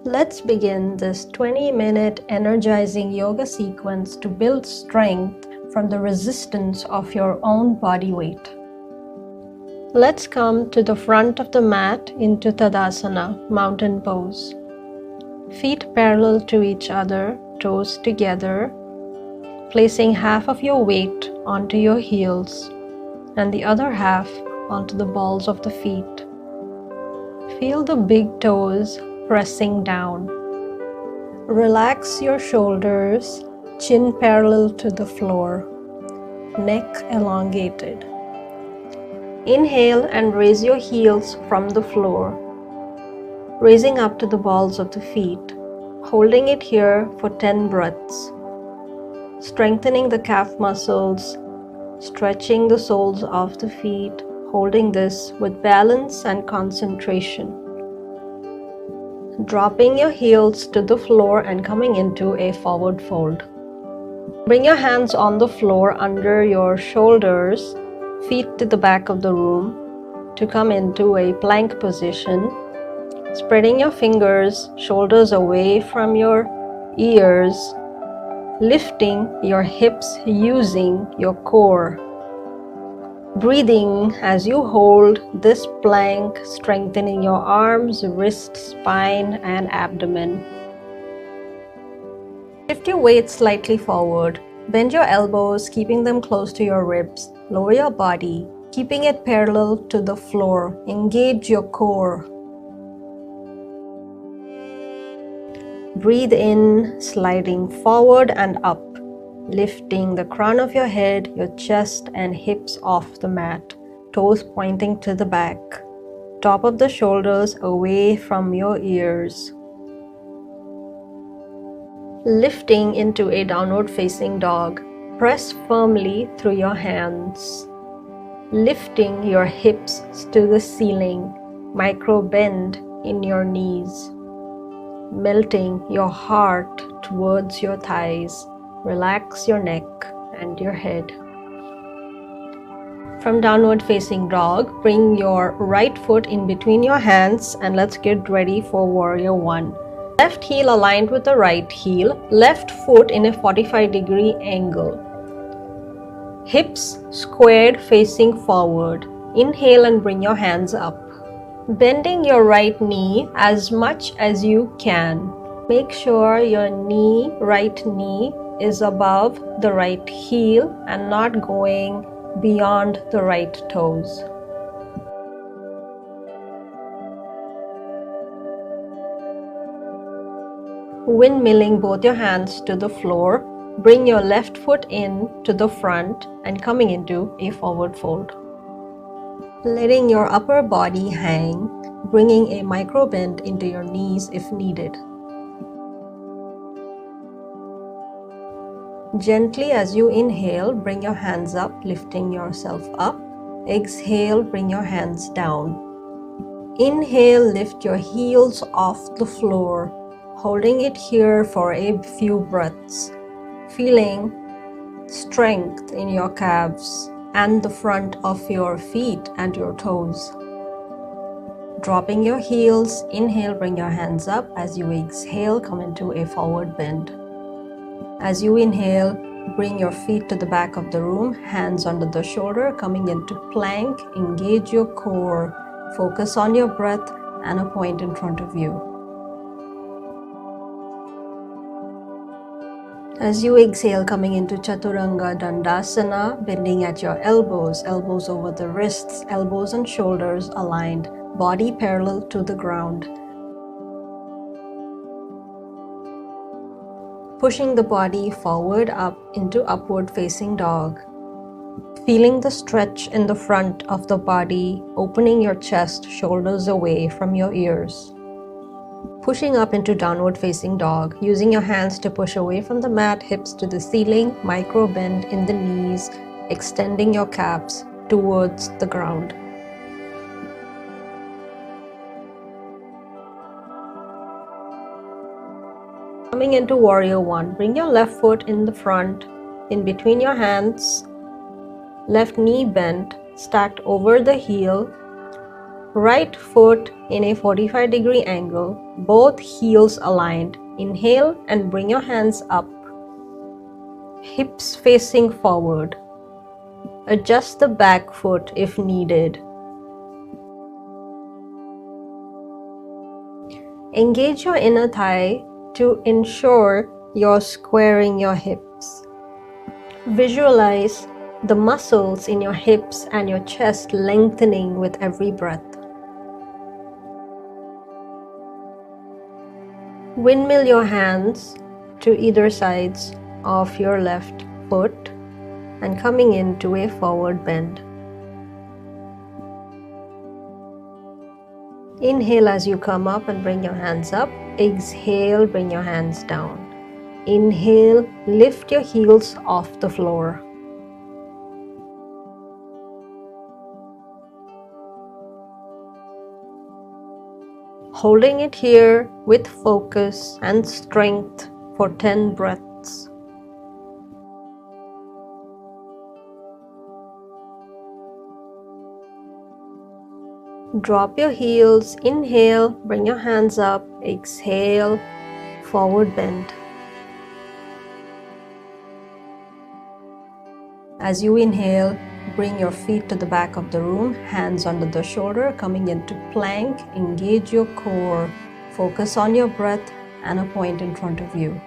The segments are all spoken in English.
Let's begin this 20-minute energizing yoga sequence to build strength from the resistance of your own body weight. Let's come to the front of the mat into Tadasana, mountain pose. Feet parallel to each other, toes together, placing half of your weight onto your heels and the other half onto the balls of the feet. Feel the big toes pressing down. Relax your shoulders, chin parallel to the floor, neck elongated. Inhale and raise your heels from the floor, raising up to the balls of the feet, holding it here for 10 breaths. Strengthening the calf muscles, stretching the soles of the feet, holding this with balance and concentration. Dropping your heels to the floor and coming into a forward fold. Bring your hands on the floor under your shoulders, feet to the back of the room to come into a plank position. Spreading your fingers, shoulders away from your ears, lifting your hips using your core. Breathing as you hold this plank, strengthening your arms, wrists, spine, and abdomen. Shift your weight slightly forward. Bend your elbows, keeping them close to your ribs. Lower your body, keeping it parallel to the floor. Engage your core. Breathe in, sliding forward and up, lifting the crown of your head, your chest and hips off the mat, toes pointing to the back, top of the shoulders away from your ears. Lifting into a downward facing dog, press firmly through your hands. Lifting your hips to the ceiling, micro bend in your knees. Melting your heart towards your thighs. Relax your neck and your head. From downward facing dog, bring your right foot in between your hands and let's get ready for warrior one. Left heel aligned with the right heel, left foot in a 45-degree angle. Hips squared facing forward. Inhale and bring your hands up. Bending your right knee as much as you can. Make sure your right knee is above the right heel and not going beyond the right toes. Windmilling both your hands to the floor, bring your left foot in to the front and coming into a forward fold. Letting your upper body hang, bringing a micro bend into your knees if needed. Gently as you inhale, bring your hands up, lifting yourself up. Exhale, bring your hands down. Inhale, lift your heels off the floor, holding it here for a few breaths. Feeling strength in your calves and the front of your feet and your toes. Dropping your heels, inhale, bring your hands up. As you exhale, come into a forward bend. As you inhale, bring your feet to the back of the room, hands under the shoulder, coming into plank. Engage your core, focus on your breath and a point in front of you. As you exhale, coming into Chaturanga Dandasana, bending at your elbows, elbows over the wrists, elbows and shoulders aligned, body parallel to the ground. Pushing the body forward up into upward facing dog. Feeling the stretch in the front of the body, opening your chest, shoulders away from your ears. Pushing up into downward facing dog, using your hands to push away from the mat, hips to the ceiling, micro bend in the knees, extending your calves towards the ground. Coming into warrior one, bring your left foot in the front, in between your hands, left knee bent, stacked over the heel, right foot in a 45-degree angle, both heels aligned. Inhale and bring your hands up, hips facing forward. Adjust the back foot if needed. Engage your inner thigh to ensure you're squaring your hips. Visualize the muscles in your hips and your chest lengthening with every breath. Windmill your hands to either sides of your left foot and coming into a forward bend. Inhale as you come up and bring your hands up. Exhale, bring your hands down. Inhale, lift your heels off the floor. Holding it here with focus and strength for 10 breaths. Drop your heels, inhale, bring your hands up, exhale, forward bend. As you inhale, bring your feet to the back of the room, hands under the shoulder, coming into plank, engage your core, focus on your breath and a point in front of you.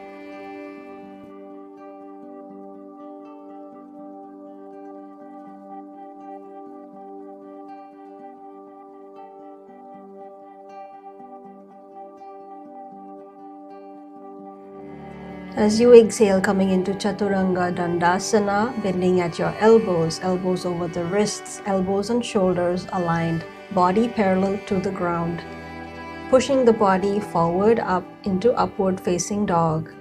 As you exhale, coming into Chaturanga Dandasana, bending at your elbows, elbows over the wrists, elbows and shoulders aligned, body parallel to the ground. Pushing the body forward up into upward facing dog.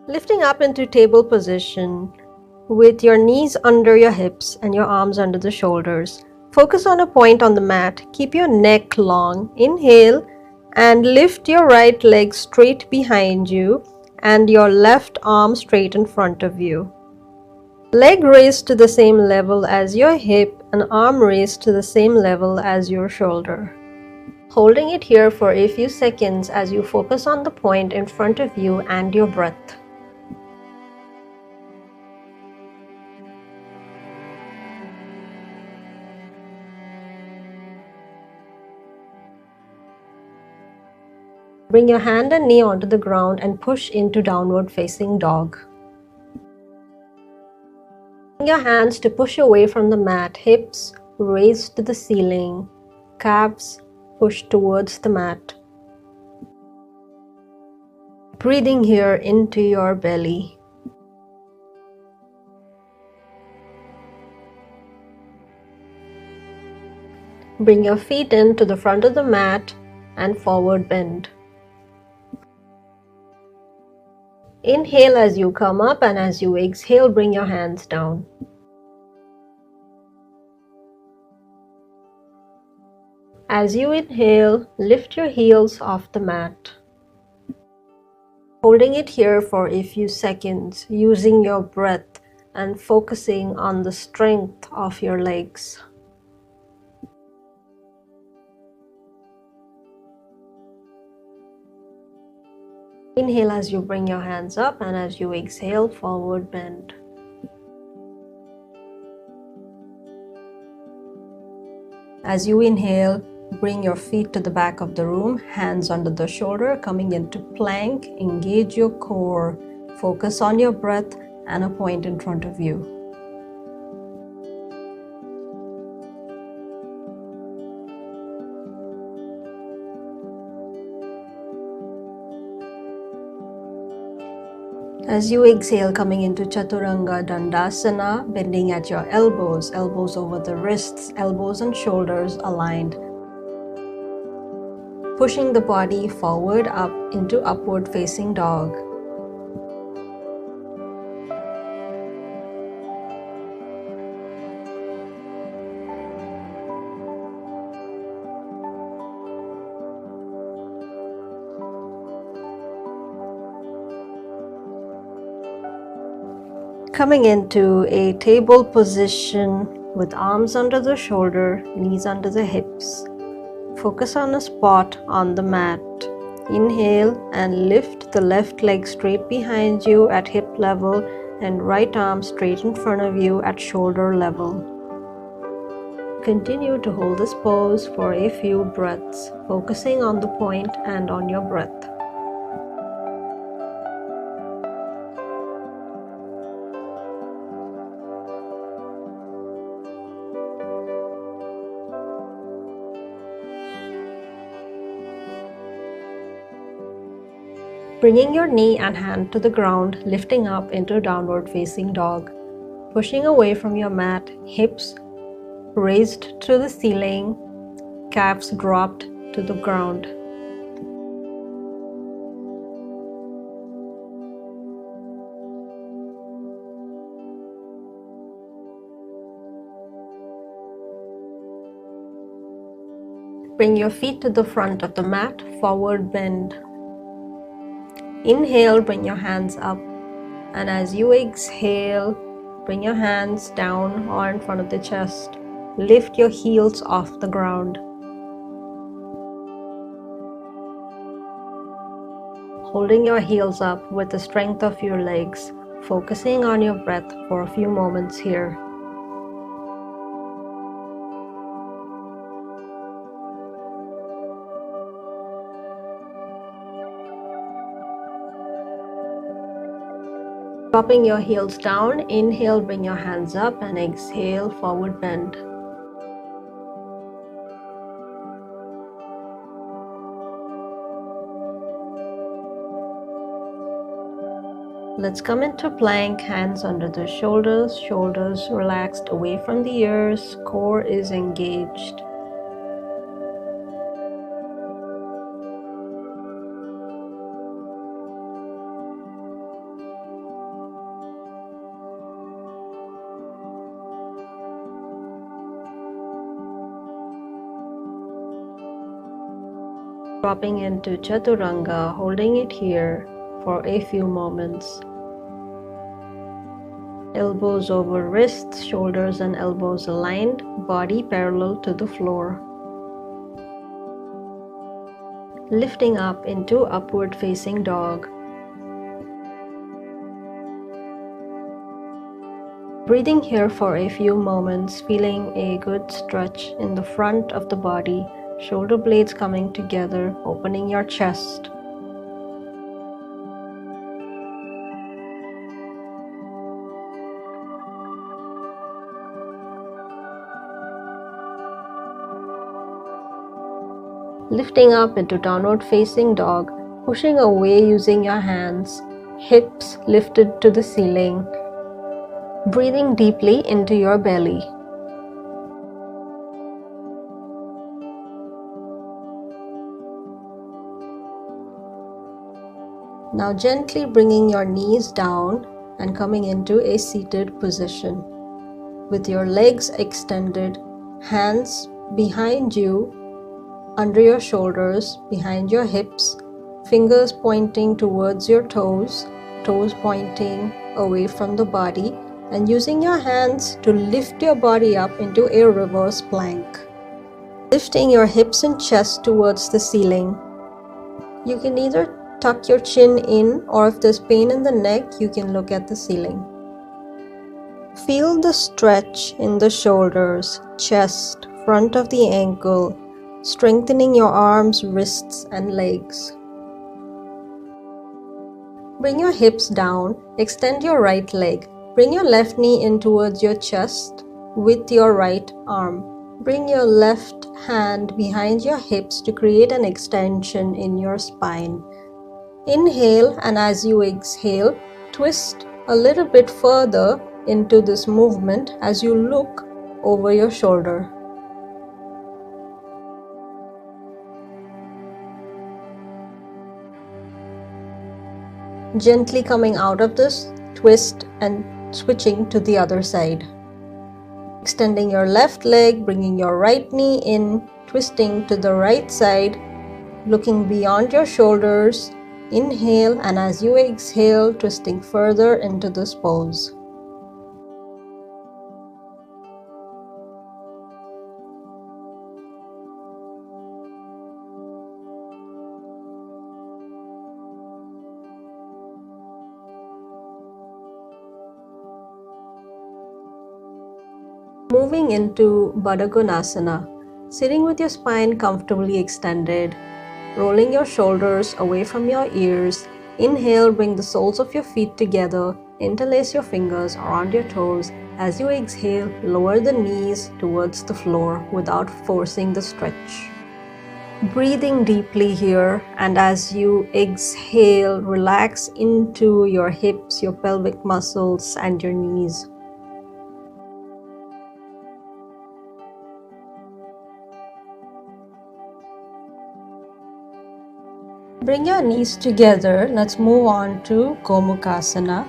Lifting up into table position with your knees under your hips and your arms under the shoulders. Focus on a point on the mat. Keep your neck long. Inhale and lift your right leg straight behind you and your left arm straight in front of you. Leg raised to the same level as your hip and arm raised to the same level as your shoulder. Holding it here for a few seconds as you focus on the point in front of you and your breath. Bring your hand and knee onto the ground and push into downward facing dog. Bring your hands to push away from the mat, hips raised to the ceiling, calves push towards the mat. Breathing here into your belly. Bring your feet in to the front of the mat and forward bend. Inhale as you come up and as you exhale, bring your hands down. As you inhale, lift your heels off the mat. Holding it here for a few seconds, using your breath and focusing on the strength of your legs. Inhale as you bring your hands up and as you exhale, forward bend. As you inhale, bring your feet to the back of the room, hands under the shoulder, coming into plank, engage your core, focus on your breath and a point in front of you. As you exhale, coming into Chaturanga Dandasana, bending at your elbows, elbows over the wrists, elbows and shoulders aligned. Pushing the body forward up into upward facing dog. Coming into a table position with arms under the shoulder, knees under the hips. Focus on a spot on the mat. Inhale and lift the left leg straight behind you at hip level and right arm straight in front of you at shoulder level. Continue to hold this pose for a few breaths, focusing on the point and on your breath. Bringing your knee and hand to the ground, lifting up into downward facing dog. Pushing away from your mat, hips raised to the ceiling, calves dropped to the ground. Bring your feet to the front of the mat, forward bend. Inhale, bring your hands up, and as you exhale, bring your hands down or in front of the chest. Lift your heels off the ground. Holding your heels up with the strength of your legs, focusing on your breath for a few moments here. Dropping your heels down, inhale, bring your hands up, and exhale, forward bend. Let's come into plank, hands under the shoulders, shoulders relaxed away from the ears, core is engaged. Dropping into Chaturanga, holding it here for a few moments. Elbows over wrists, shoulders and elbows aligned, body parallel to the floor. Lifting up into upward facing dog. Breathing here for a few moments, feeling a good stretch in the front of the body. Shoulder blades coming together, opening your chest. Lifting up into downward facing dog, pushing away using your hands, hips lifted to the ceiling. Breathing deeply into your belly. Now gently bringing your knees down and coming into a seated position. With your legs extended, hands behind you, under your shoulders, behind your hips, fingers pointing towards your toes, toes pointing away from the body, and using your hands to lift your body up into a reverse plank. Lifting your hips and chest towards the ceiling. You can either tuck your chin in, or if there's pain in the neck, you can look at the ceiling. Feel the stretch in the shoulders, chest, front of the ankle, strengthening your arms, wrists, and legs. Bring your hips down, extend your right leg. Bring your left knee in towards your chest with your right arm. Bring your left hand behind your hips to create an extension in your spine. Inhale, and as you exhale, twist a little bit further into this movement as you look over your shoulder. Gently coming out of this twist and switching to the other side. Extending your left leg, bringing your right knee in, twisting to the right side, looking beyond your shoulders. Inhale, and as you exhale, twisting further into this pose. Moving into Baddha Konasana, sitting with your spine comfortably extended, rolling your shoulders away from your ears. Inhale, bring the soles of your feet together, interlace your fingers around your toes. As you exhale, lower the knees towards the floor without forcing the stretch. Breathing deeply here, and as you exhale, relax into your hips, your pelvic muscles, and your knees. Bring your knees together. Let's move on to Gomukhasana.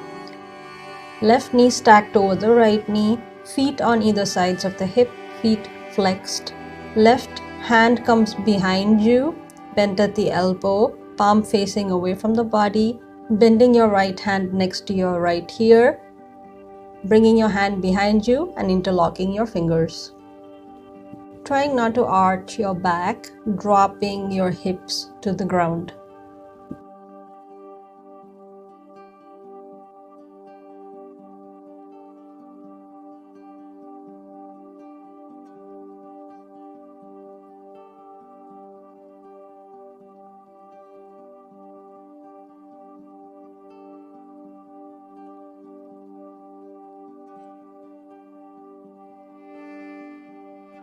Left knee stacked over the right knee, feet on either sides of the hip, feet flexed. Left hand comes behind you, bent at the elbow, palm facing away from the body, bending your right hand next to your right ear, bringing your hand behind you and interlocking your fingers. Trying not to arch your back, dropping your hips to the ground.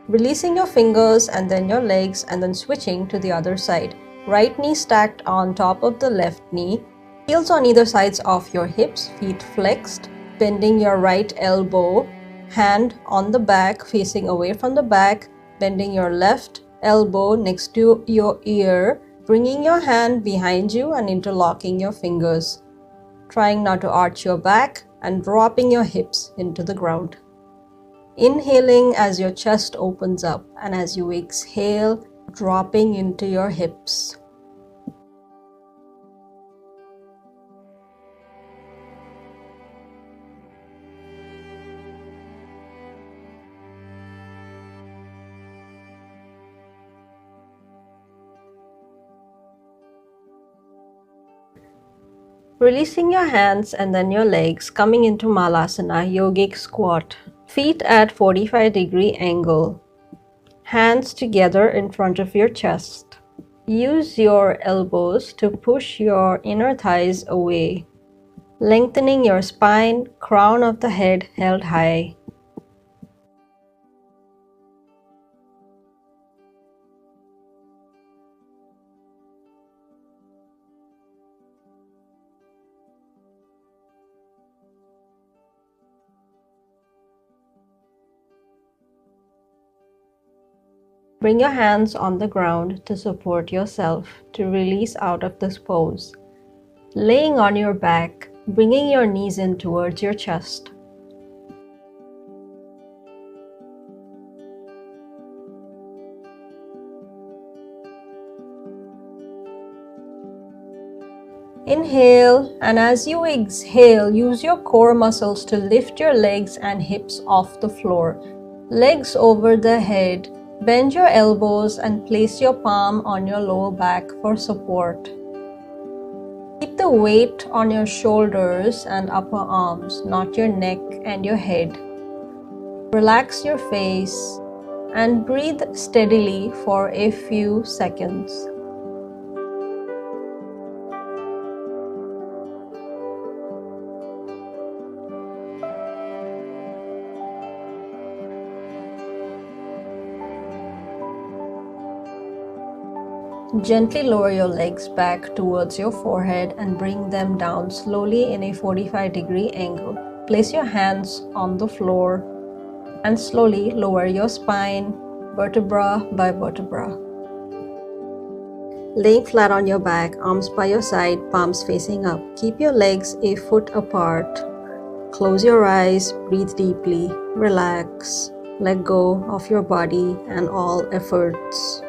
Releasing your fingers and then your legs and then switching to the other side. Right knee stacked on top of the left knee. Heels on either sides of your hips, feet flexed. Bending your right elbow, hand on the back facing away from the back. Bending your left elbow next to your ear. Bringing your hand behind you and interlocking your fingers. Trying not to arch your back and dropping your hips into the ground. Inhaling as your chest opens up, and as you exhale, dropping into your hips. Releasing your hands and then your legs, coming into Malasana, yogic squat. Feet at 45-degree angle. Hands together in front of your chest. Use your elbows to push your inner thighs away. Lengthening your spine, crown of the head held high. Bring your hands on the ground to support yourself, to release out of this pose. Laying on your back, bringing your knees in towards your chest. Inhale, and as you exhale, use your core muscles to lift your legs and hips off the floor. Legs over the head. Bend your elbows and place your palm on your lower back for support. Keep the weight on your shoulders and upper arms, not your neck and your head. Relax your face and breathe steadily for a few seconds. Gently lower your legs back towards your forehead and bring them down slowly in a 45-degree angle. Place your hands on the floor and slowly lower your spine, vertebra by vertebra. Laying flat on your back, arms by your side, palms facing up. Keep your legs a foot apart. Close your eyes, breathe deeply, relax, let go of your body and all efforts.